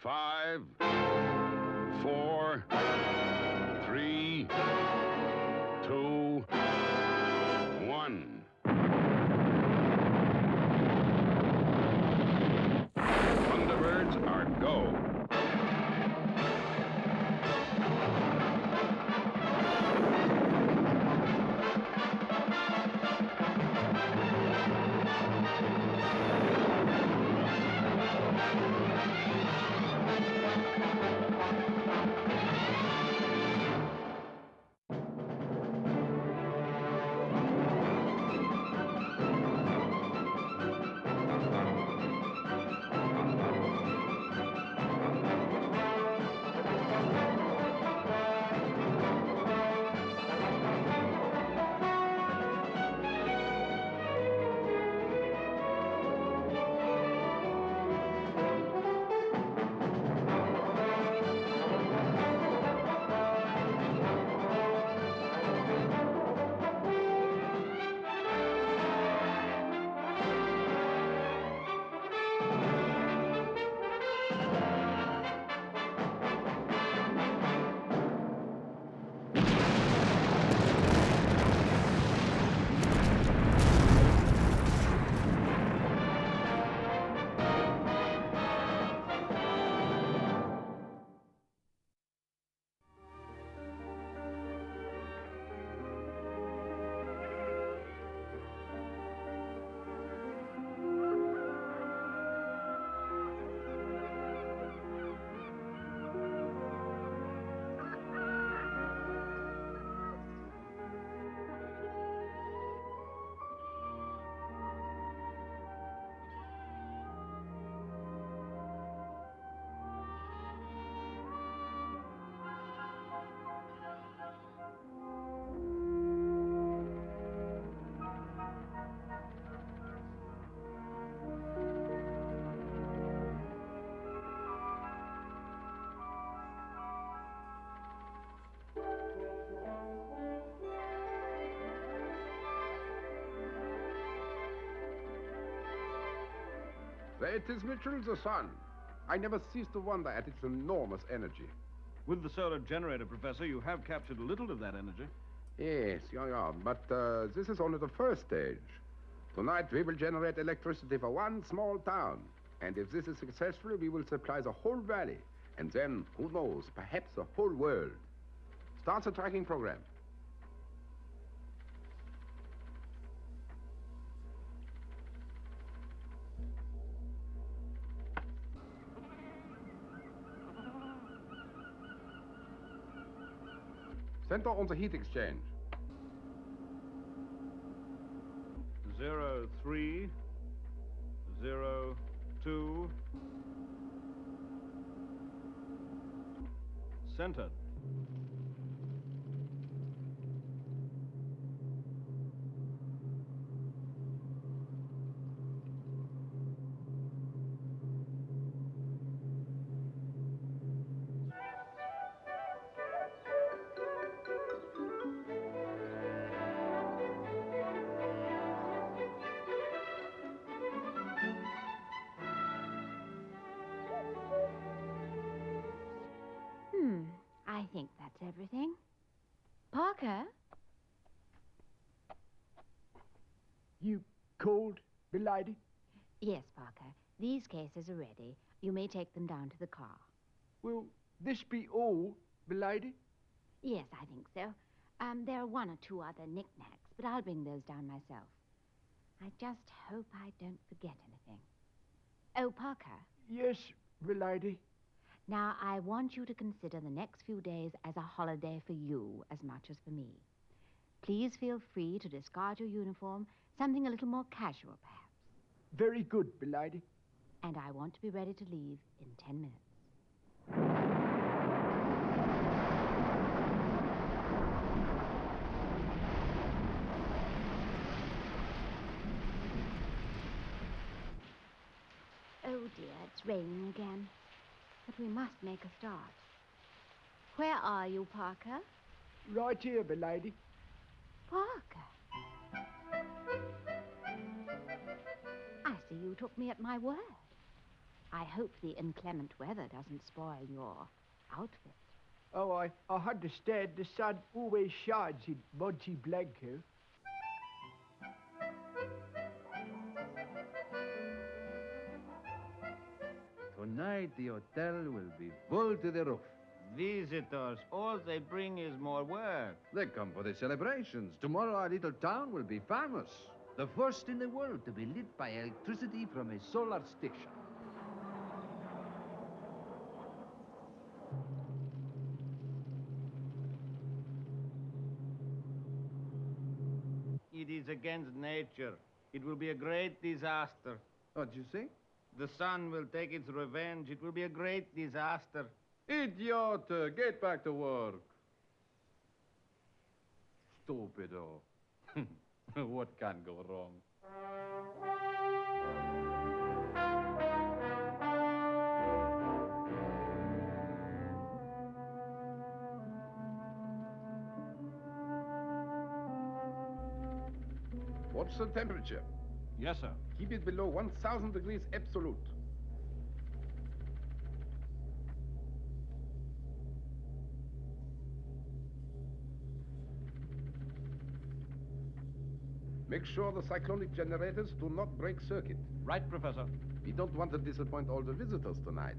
5, 4, 3, 2, 1. Thunderbirds are go. It is Mitchell the sun. I never cease to wonder at its enormous energy. With the solar generator, Professor, you have captured a little of that energy. Yes, yeah, but this is only the first stage. Tonight we will generate electricity for one small town. And if this is successful, we will supply the whole valley. And then, who knows, perhaps the whole world. Start the tracking program. Center on the heat exchange. 03, 02. Centered. I think that's everything. Parker? You called, milady? Yes, Parker. These cases are ready. You may take them down to the car. Will this be all, milady? Yes, I think so. There are one or two other knickknacks, but I'll bring those down myself. I just hope I don't forget anything. Oh, Parker. Yes, milady. Now, I want you to consider the next few days as a holiday for you as much as for me. Please feel free to discard your uniform, something a little more casual, perhaps. Very good, milady. And I want to be ready to leave in 10 minutes. Oh, dear, it's raining again. But we must make a start. Where are you, Parker? Right here, milady. Parker? I see you took me at my word. I hope the inclement weather doesn't spoil your outfit. Oh, I understand the sun always shines in Monte Blanco. Tonight, the hotel will be full to the roof. Visitors, all they bring is more work. They come for the celebrations. Tomorrow, our little town will be famous. The first in the world to be lit by electricity from a solar station. It is against nature. It will be a great disaster. What'd you say? The sun will take its revenge. It will be a great disaster. Idiot! Get back to work. Stupido. What can go wrong? What's the temperature? Yes, sir. Keep it below 1,000 degrees absolute. Make sure the cyclonic generators do not break circuit. Right, Professor. We don't want to disappoint all the visitors tonight.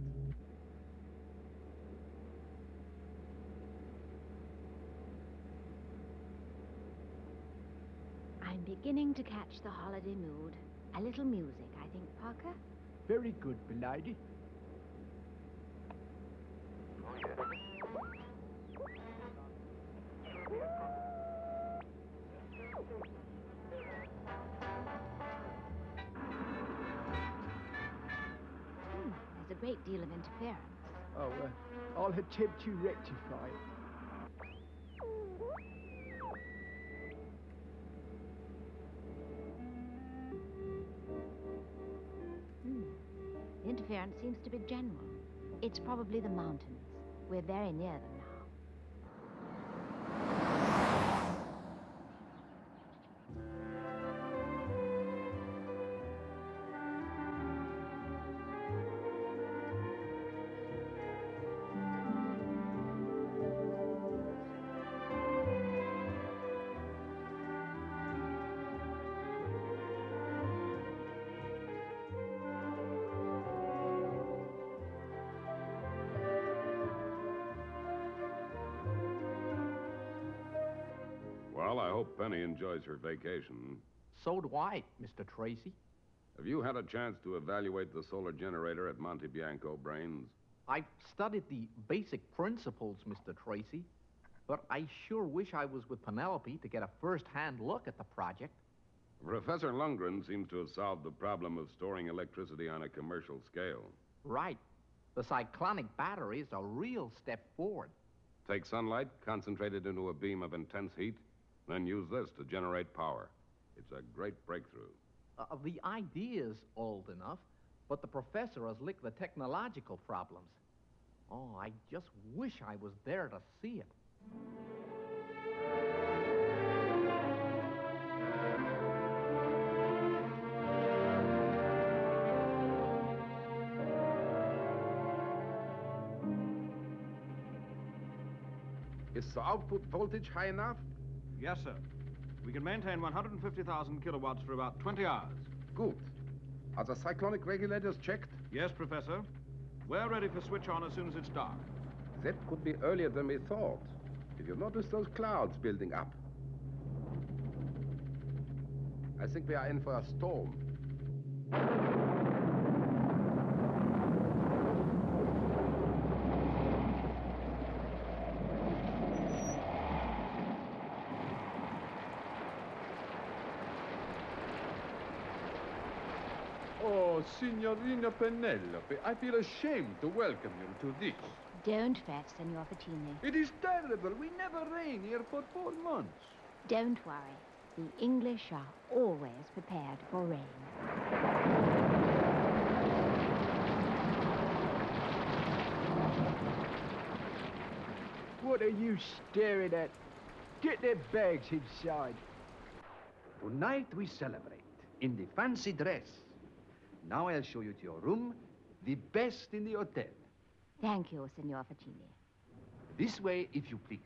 I'm beginning to catch the holiday mood. A little music, I think, Parker. Very good, milady. There's a great deal of interference. Oh, I'll attempt to rectify it. The interference seems to be general. It's probably the mountains. We're very near them now. Well, I hope Penny enjoys her vacation. So do I, Mr. Tracy. Have you had a chance to evaluate the solar generator at Monte Bianco, Brains? I've studied the basic principles, Mr. Tracy, but I sure wish I was with Penelope to get a first-hand look at the project. Professor Lundgren seems to have solved the problem of storing electricity on a commercial scale. Right. The cyclonic battery is a real step forward. Take sunlight, concentrate it into a beam of intense heat, then use this to generate power. It's a great breakthrough. The idea's old enough, but the professor has licked the technological problems. Oh, I just wish I was there to see it. Is the output voltage high enough? Yes, sir. We can maintain 150,000 kilowatts for about 20 hours. Good. Are the cyclonic regulators checked? Yes, Professor. We're ready for switch on as soon as it's dark. That could be earlier than we thought. Did you notice those clouds building up? I think we are in for a storm. Oh, Signorina Penelope, I feel ashamed to welcome you to this. Don't fret, Senor Pettini. It is terrible. We never rain here for 4 months. Don't worry. The English are always prepared for rain. What are you staring at? Get their bags inside. Tonight we celebrate in the fancy dress. Now I'll show you to your room. The best in the hotel. Thank you, Signor Facchini. This way, if you please.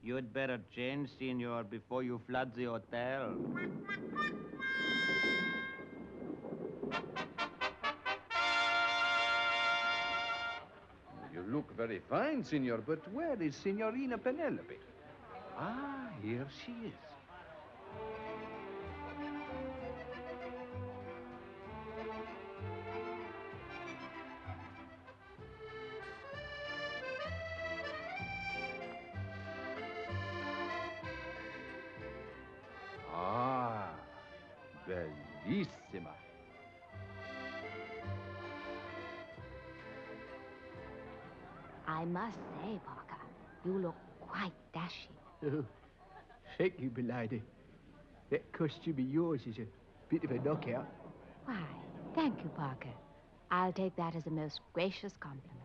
You'd better change, senor, before you flood the hotel. You look very fine, senor, but where is Signorina Penelope? Ah, here she is. Ah, bellissima. I must say, Parker, you look quite dashing. Oh, thank you, milady. That costume of yours is a bit of a knockout. Why, thank you, Parker. I'll take that as a most gracious compliment.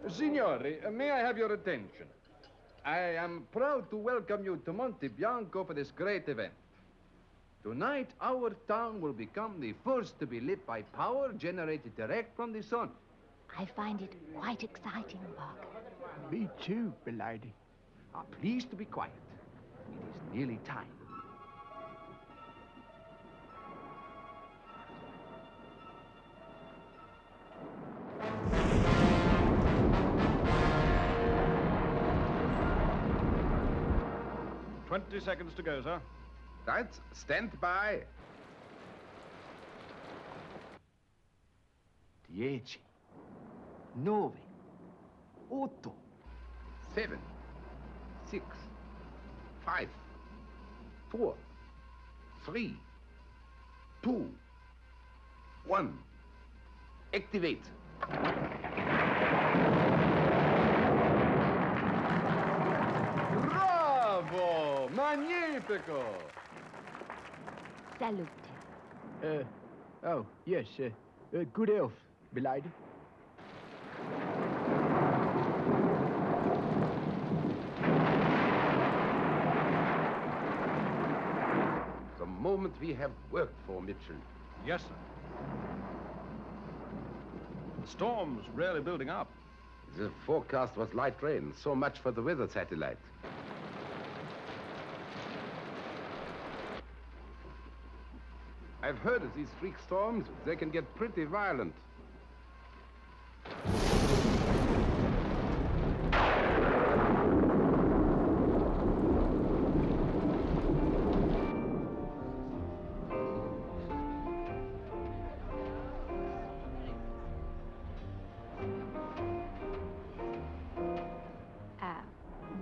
Signori, may I have your attention? I am proud to welcome you to Monte Bianco for this great event. Tonight, our town will become the first to be lit by power generated direct from the sun. I find it quite exciting, Parker. Me too, milady. Please to be quiet. It is nearly time. "20 seconds to go, sir." Right, stand by. 10, 9, 8. 7, 6, 5, 4, 3, 2, 1. Activate. Bravo! Magnifico! Salute. Oh, yes, good health, milady. The moment we have worked for, Mitchell. Yes, sir. The storm's really building up. The forecast was light rain. So much for the weather satellite. I've heard of these freak storms. They can get pretty violent.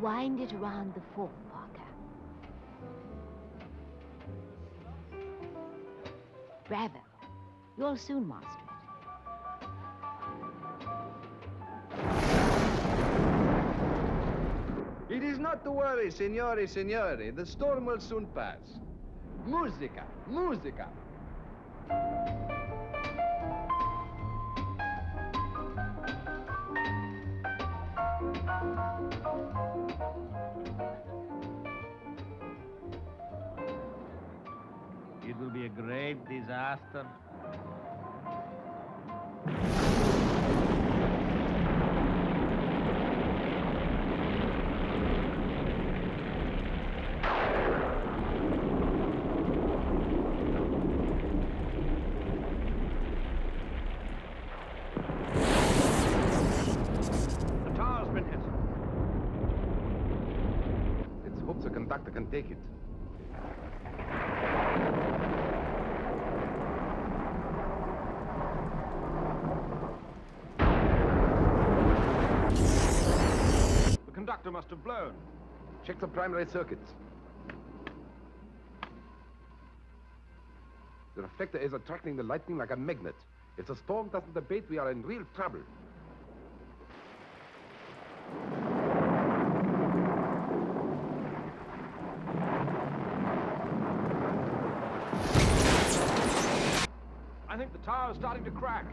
Wind it around the fork, Parker. Bravo. You'll soon master it. It is not to worry, signori, signori. The storm will soon pass. Musica, musica. It will be a great disaster. The tower's been hit. Let's hope the conductor can take it. The conductor must have blown. Check the primary circuits. The reflector is attracting the lightning like a magnet. If the storm doesn't abate, we are in real trouble. I think the tower's starting to crack.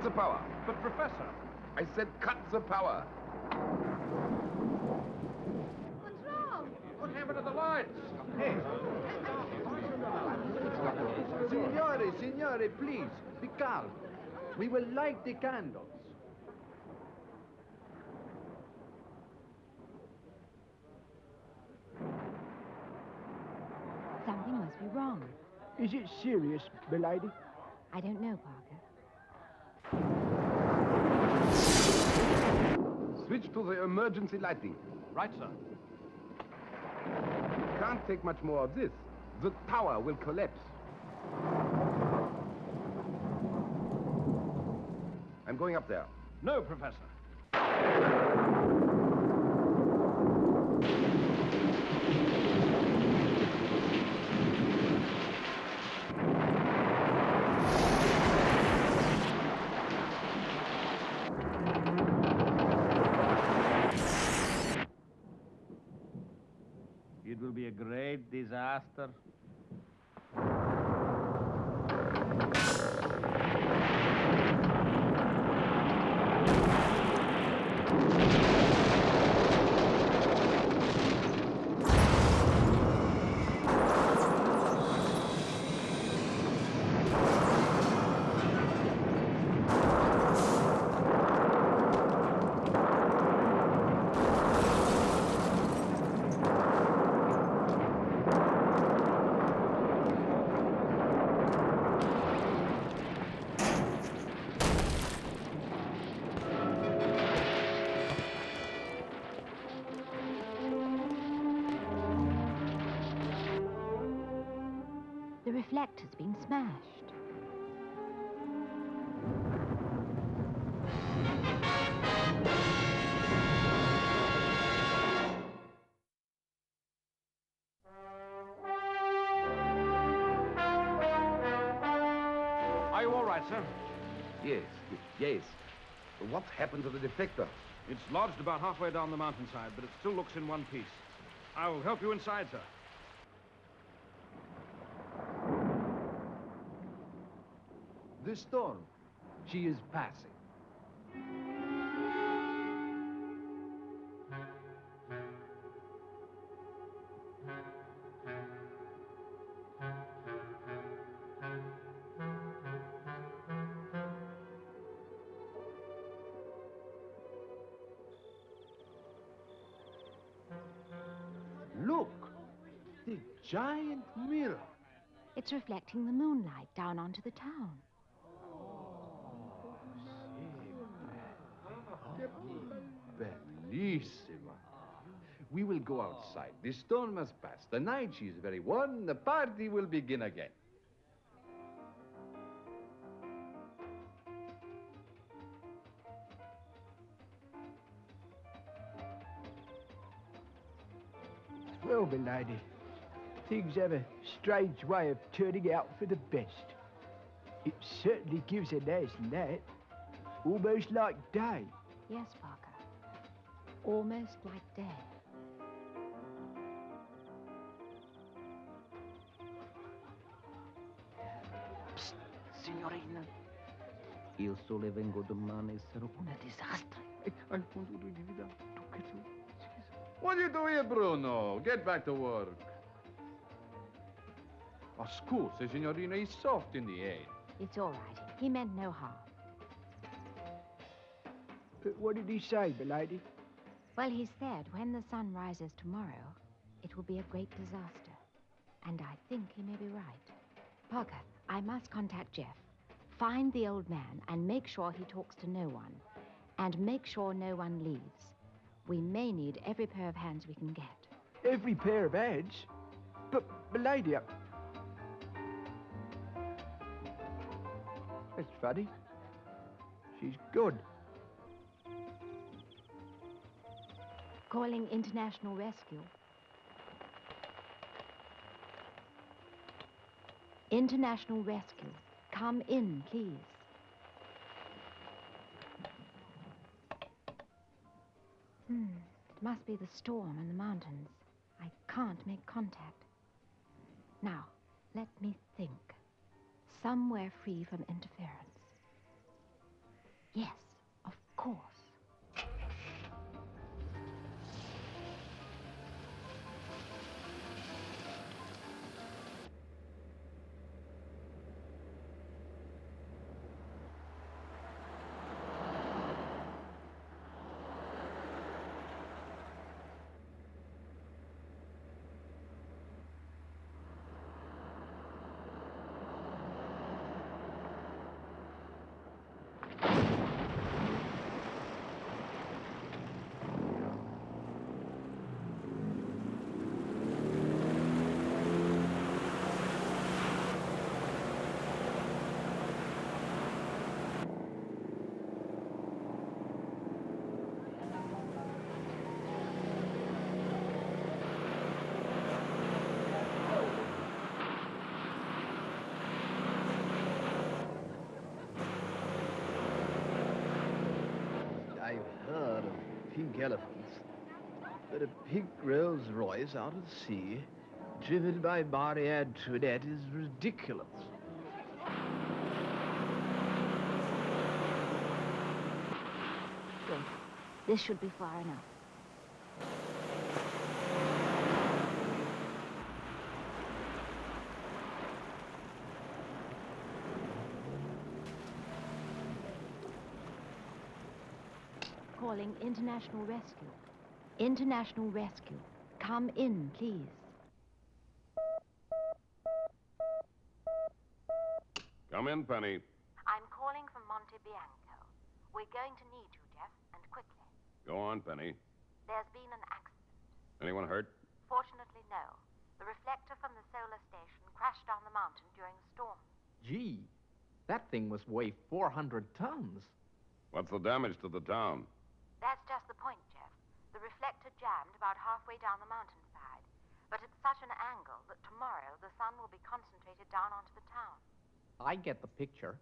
the power. But, Professor... I said cut the power. What's wrong? What happened to the lights? Signore, please, be calm. We will light the candles. Something must be wrong. Is it serious, milady? I don't know, Parker. Switch to the emergency lighting. Right, sir. You can't take much more of this. The tower will collapse. I'm going up there. No, Professor. It will be a great disaster. The reflector's been smashed. Are you all right, sir? Yes, yes. What happened to the deflector? It's lodged about halfway down the mountainside, but it still looks in one piece. I'll help you inside, sir. The storm. She is passing. Look! The giant mirror. It's reflecting the moonlight down onto the town. Bellissima. We will go outside. The storm has passed. The night she is very warm. The party will begin again. Well, milady, things have a strange way of turning out for the best. It certainly gives a nice night, almost like day. Yes, Parker. Almost like day. Psst, signorina. Io solo vengo domani, sarò un disastro. Al fondo di vita, tu che tu. What do you do here, Bruno? Get back to work. Oh, scusa, signorina, he's soft in the head. It's all right. He meant no harm. What did he say, milady? Well, he said when the sun rises tomorrow, it will be a great disaster. And I think he may be right. Parker, I must contact Jeff. Find the old man and make sure he talks to no one. And make sure no one leaves. We may need every pair of hands we can get. Every pair of hands? But, milady, that's funny. She's good. Calling International Rescue. International Rescue. Come in, please. It must be the storm in the mountains. I can't make contact. Now, let me think. Somewhere free from interference. Yes, of course. I've heard of pink elephants, but a pink Rolls Royce out at sea, driven by Barry Antoinette, is ridiculous. Good. This should be far enough. Calling International Rescue. International Rescue. Come in, please. Come in, Penny. I'm calling from Monte Bianco. We're going to need you, Jeff, and quickly. Go on, Penny. There's been an accident. Anyone hurt? Fortunately, no. The reflector from the solar station crashed down the mountain during a storm. Gee, that thing must weigh 400 tons. What's the damage to the town? That's just the point, Jeff. The reflector jammed about halfway down the mountainside, but at such an angle that tomorrow the sun will be concentrated down onto the town. I get the picture.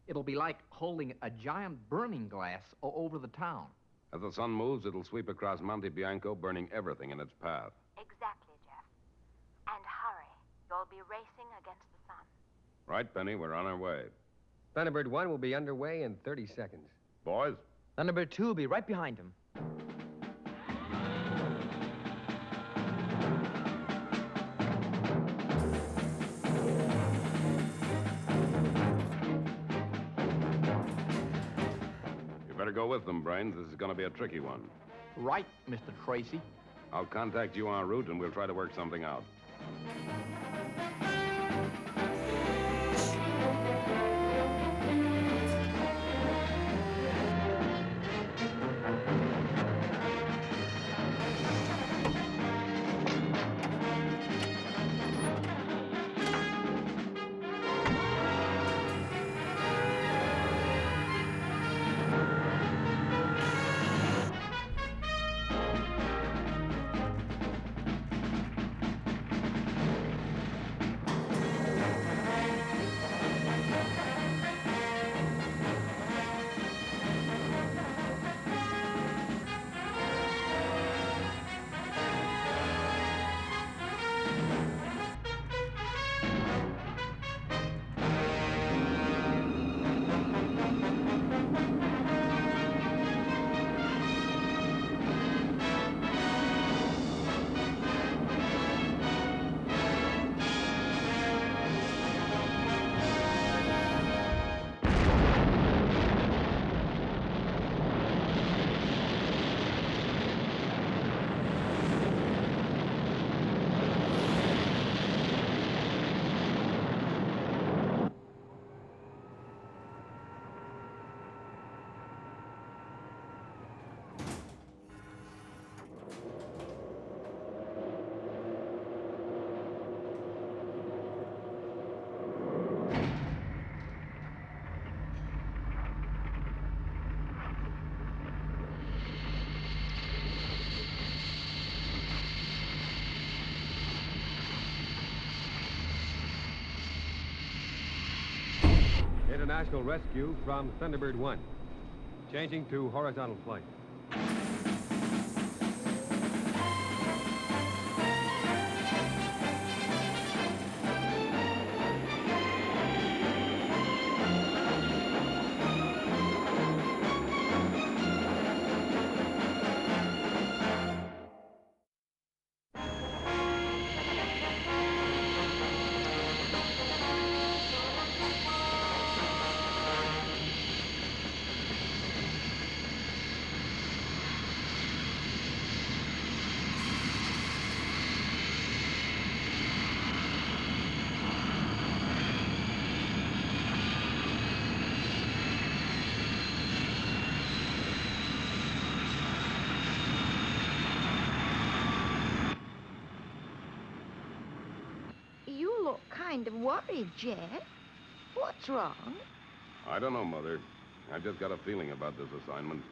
It'll be like holding a giant burning glass over the town. As the sun moves, it'll sweep across Monte Bianco, burning everything in its path. Exactly, Jeff. And hurry. You'll be racing against the sun. Right, Penny, we're on our way. Thunderbird 1 will be underway in 30 seconds. Boys, Thunderbird 2 will be right behind him. you better go with them, Brains. This is going to be a tricky one. Right, Mr. Tracy. I'll contact you en route, and we'll try to work something out. International rescue from Thunderbird 1. Changing to horizontal flight. kind of worried, Jeff. What's wrong? I don't know, Mother. I've just got a feeling about this assignment.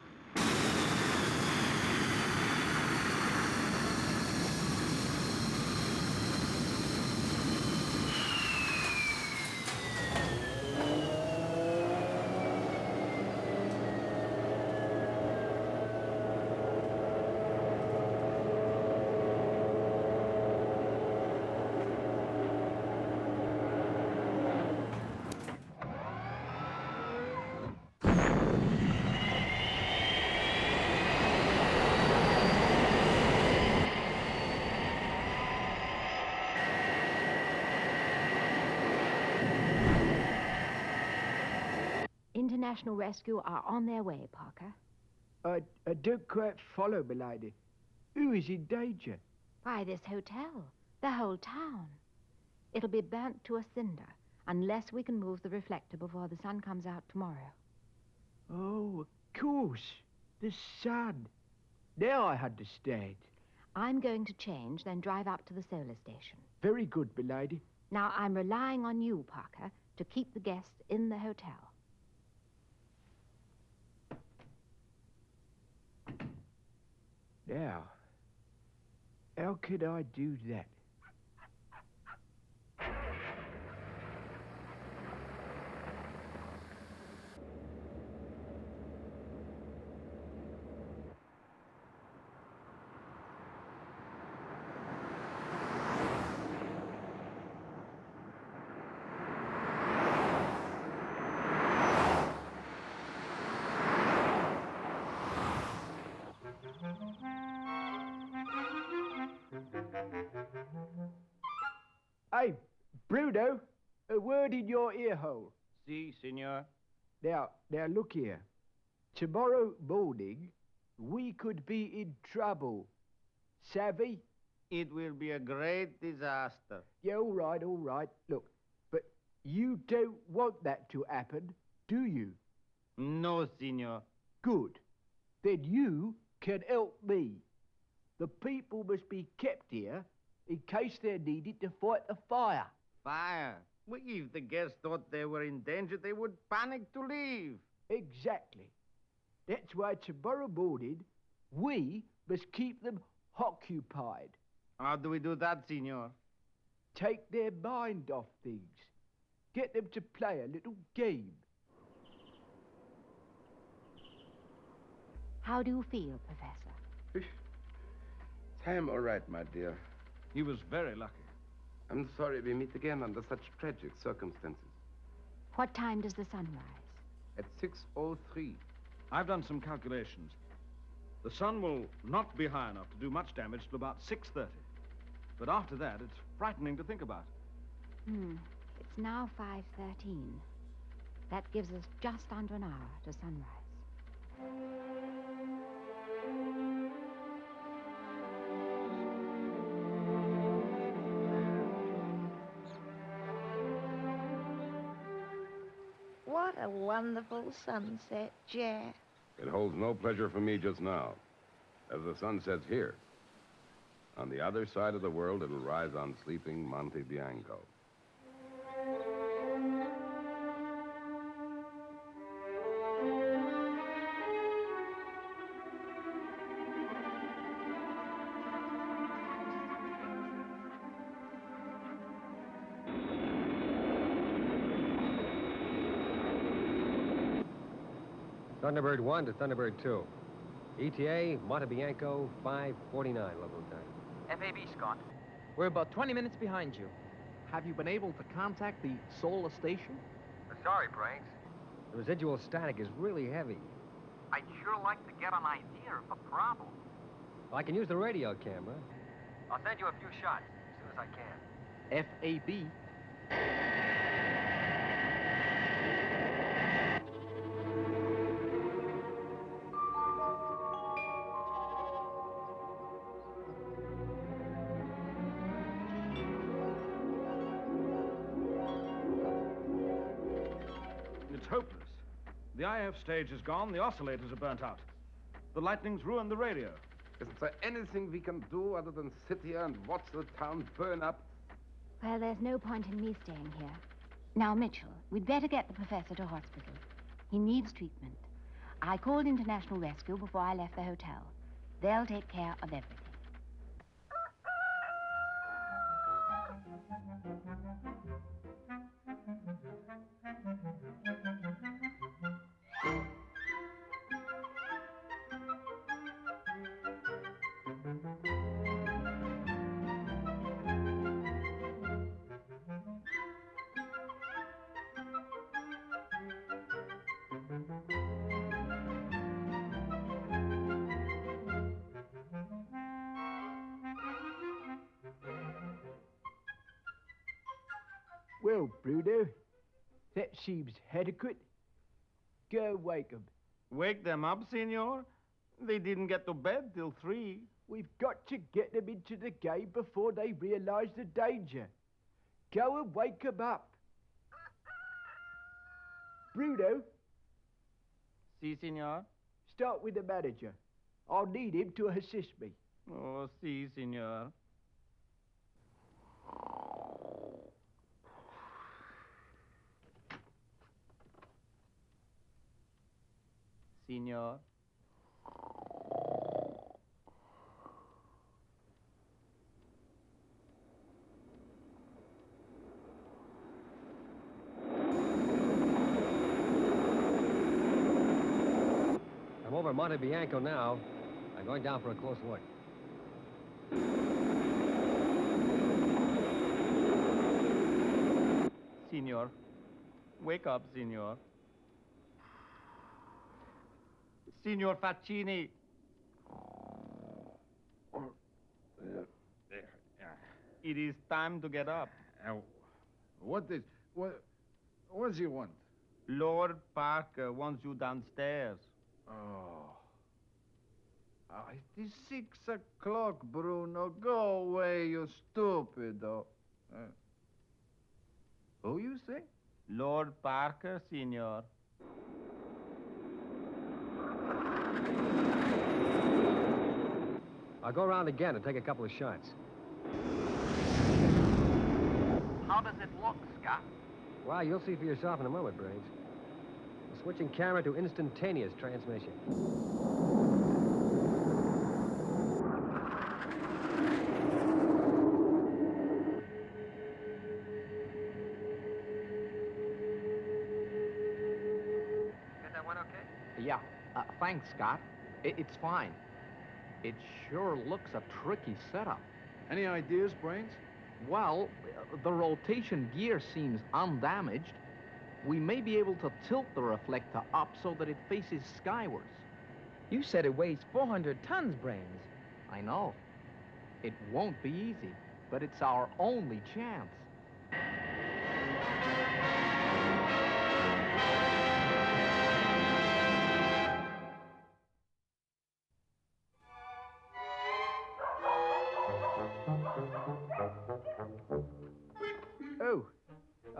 International Rescue are on their way, Parker. I don't quite follow, milady. Who is in danger? Why, this hotel. The whole town. It'll be burnt to a cinder unless we can move the reflector before the sun comes out tomorrow. Oh, of course. The sun. Now I understand. I'm going to change, then drive up to the solar station. Very good, milady. Now, I'm relying on you, Parker, to keep the guests in the hotel. Now, how could I do that? Hey, Bruno, a word in your ear hole. Si, senor. Now, look here. Tomorrow morning, we could be in trouble. Savvy? It will be a great disaster. Yeah, all right. Look, but you don't want that to happen, do you? No, senor. Good. Then you can help me. The people must be kept here in case they're needed to fight a fire. Fire? Well, if the guests thought they were in danger, they would panic to leave. Exactly. That's why tomorrow morning, we must keep them occupied. How do we do that, senor? Take their mind off things. Get them to play a little game. How do you feel, Professor? I'm all right, my dear. He was very lucky. I'm sorry we meet again under such tragic circumstances. What time does the sun rise? At 6:03. I've done some calculations. The sun will not be high enough to do much damage till about 6:30. But after that, it's frightening to think about. It's now 5:13. That gives us just under an hour to sunrise. What a wonderful sunset, Jack. It holds no pleasure for me just now, as the sun sets here. On the other side of the world, it'll rise on sleeping Monte Bianco. Thunderbird 1 to Thunderbird 2. ETA, Monte Bianco, 5:49 local time. FAB, Scott. We're about 20 minutes behind you. Have you been able to contact the solar station? Sorry, Briggs. The residual static is really heavy. I'd sure like to get an idea of the problem. I can use the radio camera. I'll send you a few shots as soon as I can. FAB. It's hopeless. The IF stage is gone, the oscillators are burnt out. The lightning's ruined the radio. Isn't there anything we can do other than sit here and watch the town burn up? Well, there's no point in me staying here. Now, Mitchell, we'd better get the professor to hospital. He needs treatment. I called International Rescue before I left the hotel. They'll take care of everything. Well, Bruno, that seems adequate. Go wake 'em. Wake them up, senor? They didn't get to bed till 3. We've got to get them into the game before they realize the danger. Go and wake 'em up. Bruno, Si, senor? start with the manager. I'll need him to assist me. Oh, si, senor. Senor? I'm over Monte Bianco now. I'm going down for a close look. Senor. Wake up, senor. Signor Faccini. It is time to get up. What does he want? Lord Parker wants you downstairs. Oh. It is 6 o'clock, Bruno. Go away, you stupido. Who you say? Lord Parker, senor. I'll go around again and take a couple of shots. How does it look, Scott? Well, you'll see for yourself in a moment, Brains. I'm switching camera to instantaneous transmission. Get that one okay? Yeah, thanks, Scott. It's fine. It sure looks a tricky setup. Any ideas, Brains? Well, the rotation gear seems undamaged. We may be able to tilt the reflector up so that it faces skywards. You said it weighs 400 tons, Brains. I know. It won't be easy, but it's our only chance.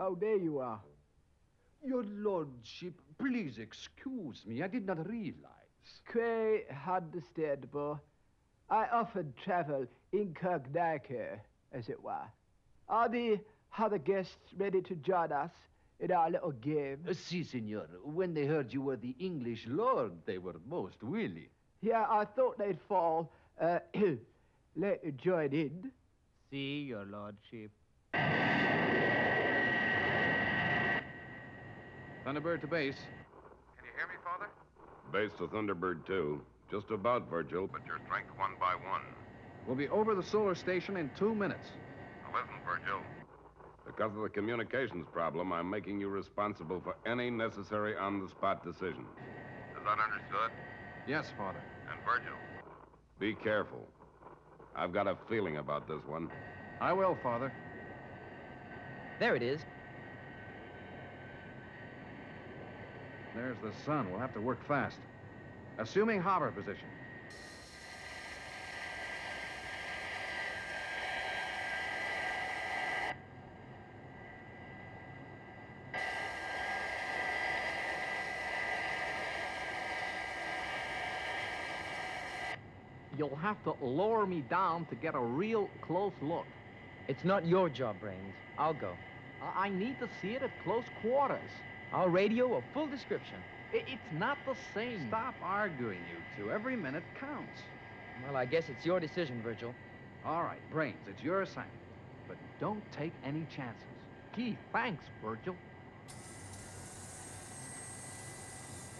Oh, there you are. Your lordship, please excuse me. I did not realize. Quite understandable. I often travel incognito, as it were. Are the other guests ready to join us in our little game? Si, senor. When they heard you were the English lord, they were most willing. Yeah, I thought they'd fall, let you join in. See, your lordship. Thunderbird to base. Can you hear me, Father? Base to Thunderbird 2. Just about, Virgil, but your strength 1 by 1. We'll be over the solar station in 2 minutes. Now listen, Virgil. Because of the communications problem, I'm making you responsible for any necessary on-the-spot decision. Is that understood? Yes, Father. And Virgil, be careful. I've got a feeling about this one. I will, Father. There it is. There's the sun. We'll have to work fast. Assuming hover position. You'll have to lower me down to get a real close look. It's not your job, Brains. I'll go. I need to see it at close quarters. I'll radio a full description. It's not the same. Stop arguing, you two. Every minute counts. Well, I guess it's your decision, Virgil. All right, Brains, it's your assignment. But don't take any chances. Gee, thanks, Virgil.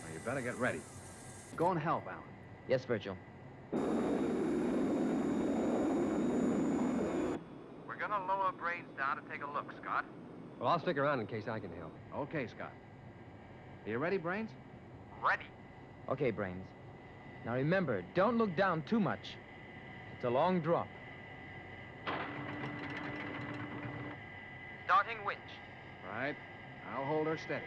Now, you better get ready. Go and help, Alan. Yes, Virgil. We're gonna lower Brains down to take a look, Scott. Well, I'll stick around in case I can help. Okay, Scott. Are you ready, Brains? Ready. Okay, Brains. Now remember, don't look down too much. It's a long drop. Starting winch. Right. I'll hold her steady.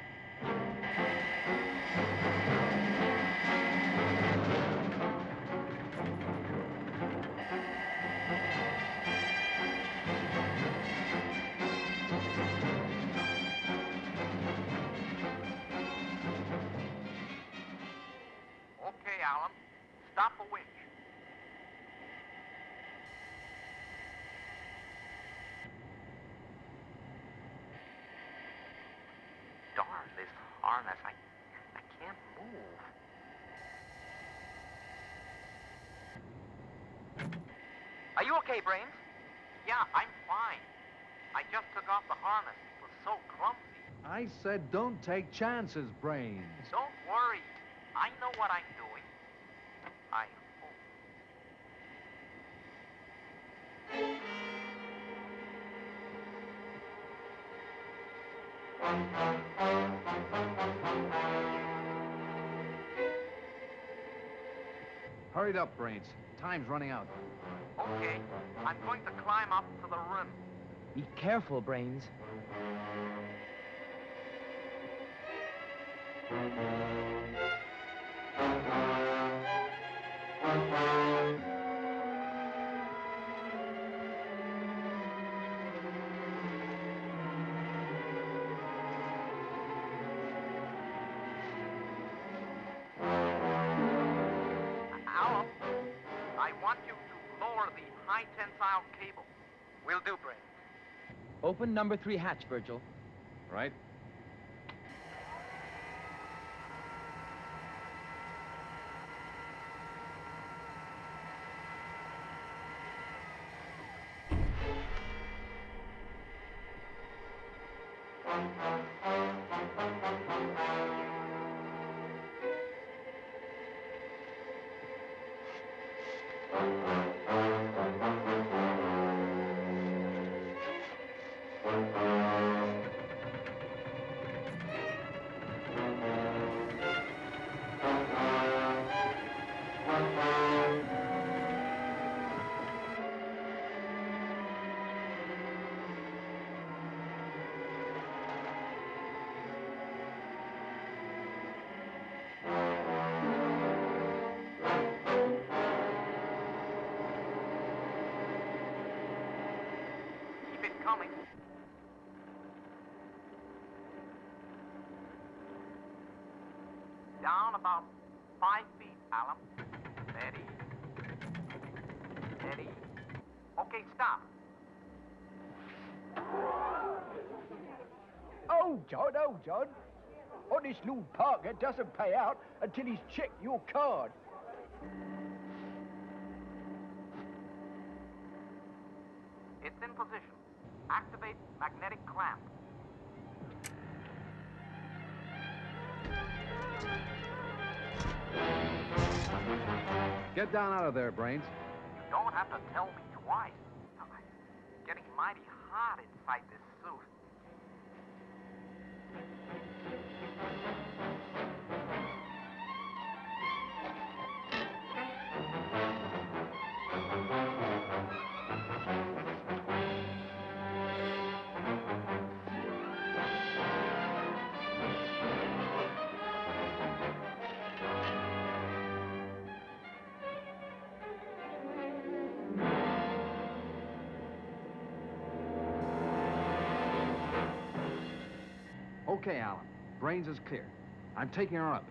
Okay, Alan. Stop the winch. Darn this harness. I can't move. Are you okay, Brains? Yeah, I'm fine. I just took off the harness. It was so clumsy. I said don't take chances, Brains. Don't worry. I know what I'm doing. I hope. Hurry it up, Brains. Time's running out. Okay, I'm going to climb up to the rim. Be careful, Brains. Alan, I want you to lower the high tensile cable. Will do, Brains. Open number 3 hatch, Virgil. Right? Keep it coming. Down about 5 feet, Alan. Steady. Steady. Okay, stop. Oh, John. Honest Lou Parker doesn't pay out until he's checked your card. It's in position. Activate magnetic clamp. Get down out of there, Brains. You don't have to tell me twice. It's getting mighty hot inside this suit. Okay, Alan. Brains is clear. I'm taking her up.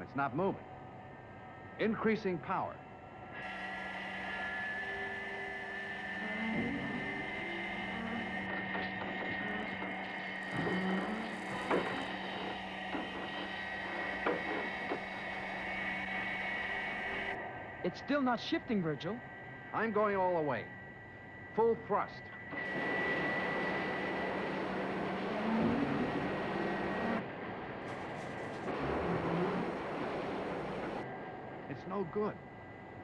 It's not moving. Increasing power. It's still not shifting, Virgil. I'm going all the way. Full thrust. It's no good.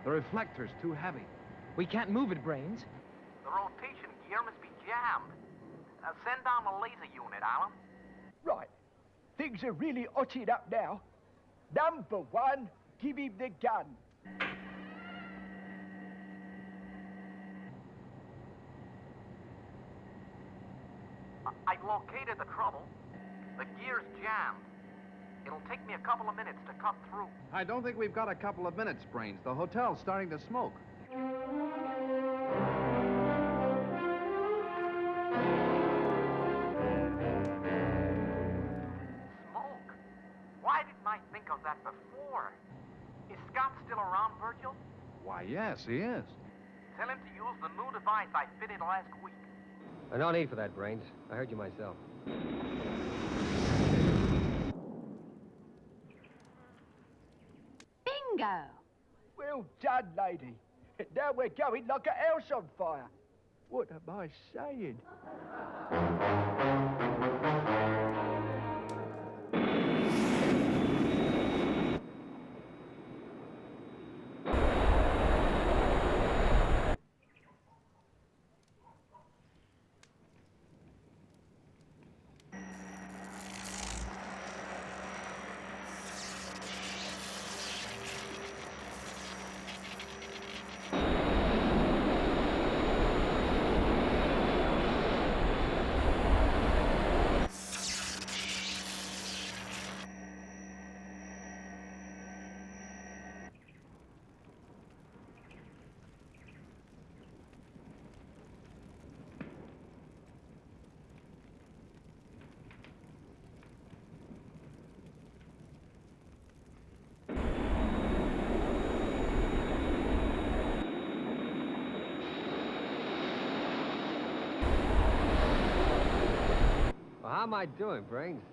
The reflector's too heavy. We can't move it, Brains. The rotation gear must be jammed. Send down the laser unit, Alan. Right. Things are really hotting up now. Number one, give him the gun. I've located the trouble. The gear's jammed. It'll take me a couple of minutes to cut through. I don't think we've got a couple of minutes, Brains. The hotel's starting to smoke. Smoke? Why didn't I think of that before? Is Scott still around, Virgil? Why, yes, he is. Tell him to use the new device I fitted last week. No need for that, Brains. I heard you myself. Bingo! Well done, lady. Now we're going like a house on fire. What am I saying? Well, how am I doing, Brains?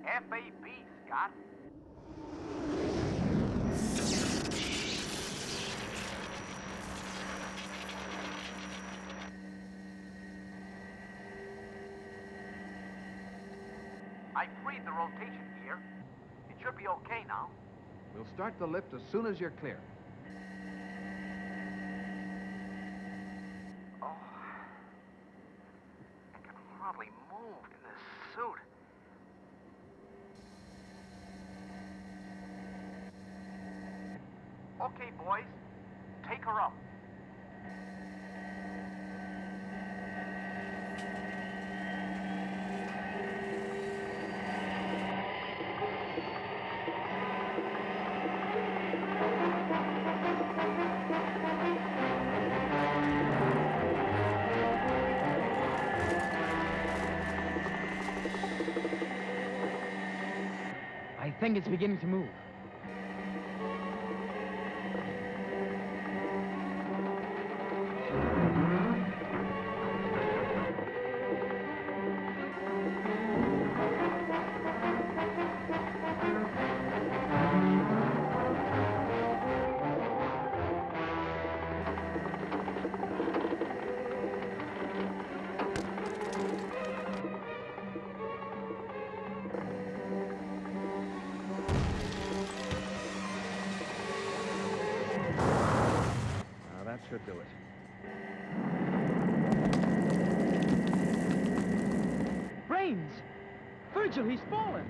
FAB, Scott. I freed the rotation gear. It should be okay now. We'll start the lift as soon as you're clear. Oh, I can hardly move in this suit. Okay, boys, take her up. I think it's beginning to move. That should do it. Brains! Virgil, he's fallen!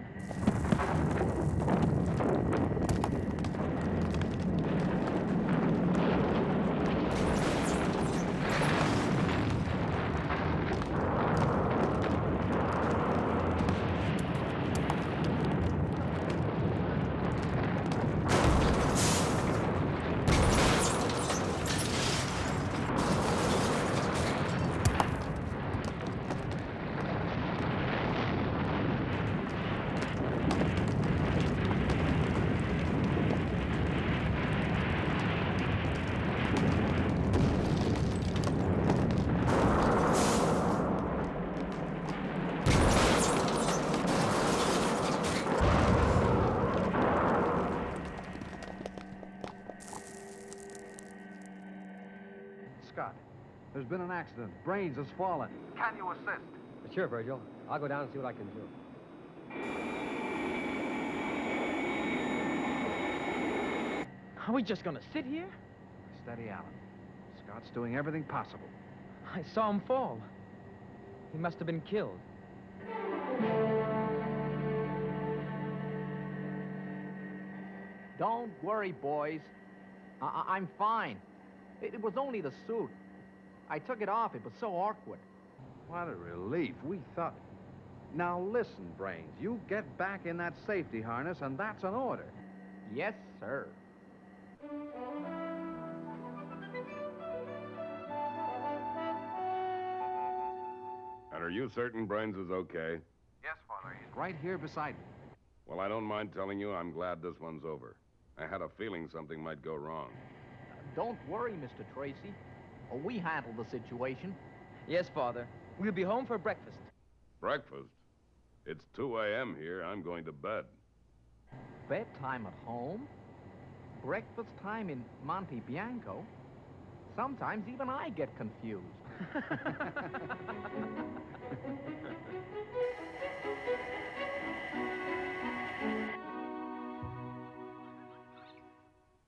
There's been an accident. Brains has fallen. Can you assist? Sure, Virgil. I'll go down and see what I can do. Are we just gonna sit here? Steady, Alan. Scott's doing everything possible. I saw him fall. He must have been killed. Don't worry, boys. I'm fine. It was only the suit. I took it off. It was so awkward. What a relief. We thought... Now listen, Brains. You get back in that safety harness, and that's an order. Yes, sir. And are you certain Brains is okay? Yes, Father. He's right here beside me. Well, I don't mind telling you I'm glad this one's over. I had a feeling something might go wrong. Don't worry, Mr. Tracy. We handled the situation. Yes, Father. We'll be home for breakfast. Breakfast? It's 2 a.m. here. I'm going to bed. Bedtime at home? Breakfast time in Monte Bianco? Sometimes even I get confused.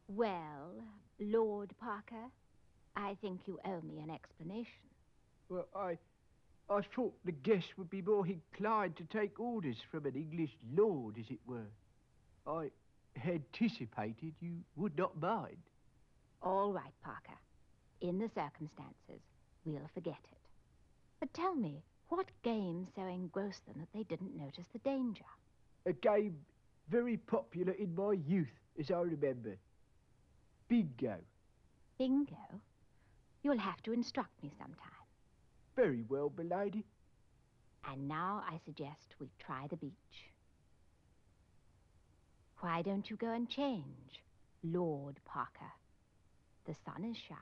Well, Lord Parker, I think you owe me an explanation. Well, I thought the guest would be more inclined to take orders from an English lord, as it were. I anticipated you would not mind. All right, Parker. In the circumstances, we'll forget it. But tell me, what game so engrossed them that they didn't notice the danger? A game very popular in my youth, as I remember. Bingo. Bingo? You'll have to instruct me sometime. Very well, milady. And now I suggest we try the beach. Why don't you go and change, Lord Parker? The sun is shining.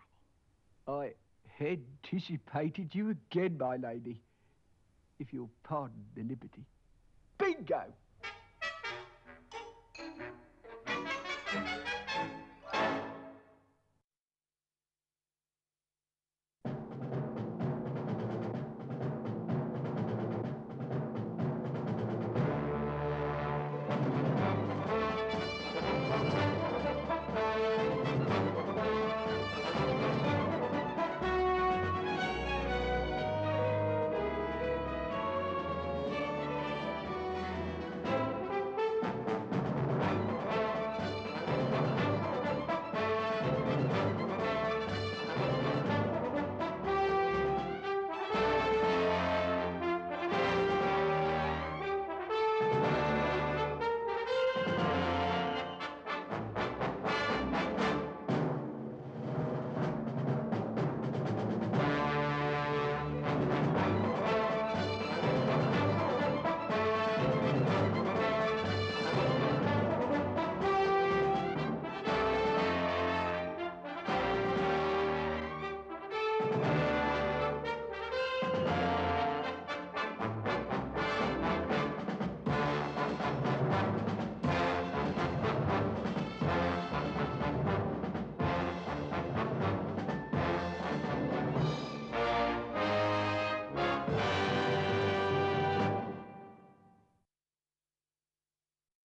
I anticipated you again, my lady. If you'll pardon the liberty. Bingo!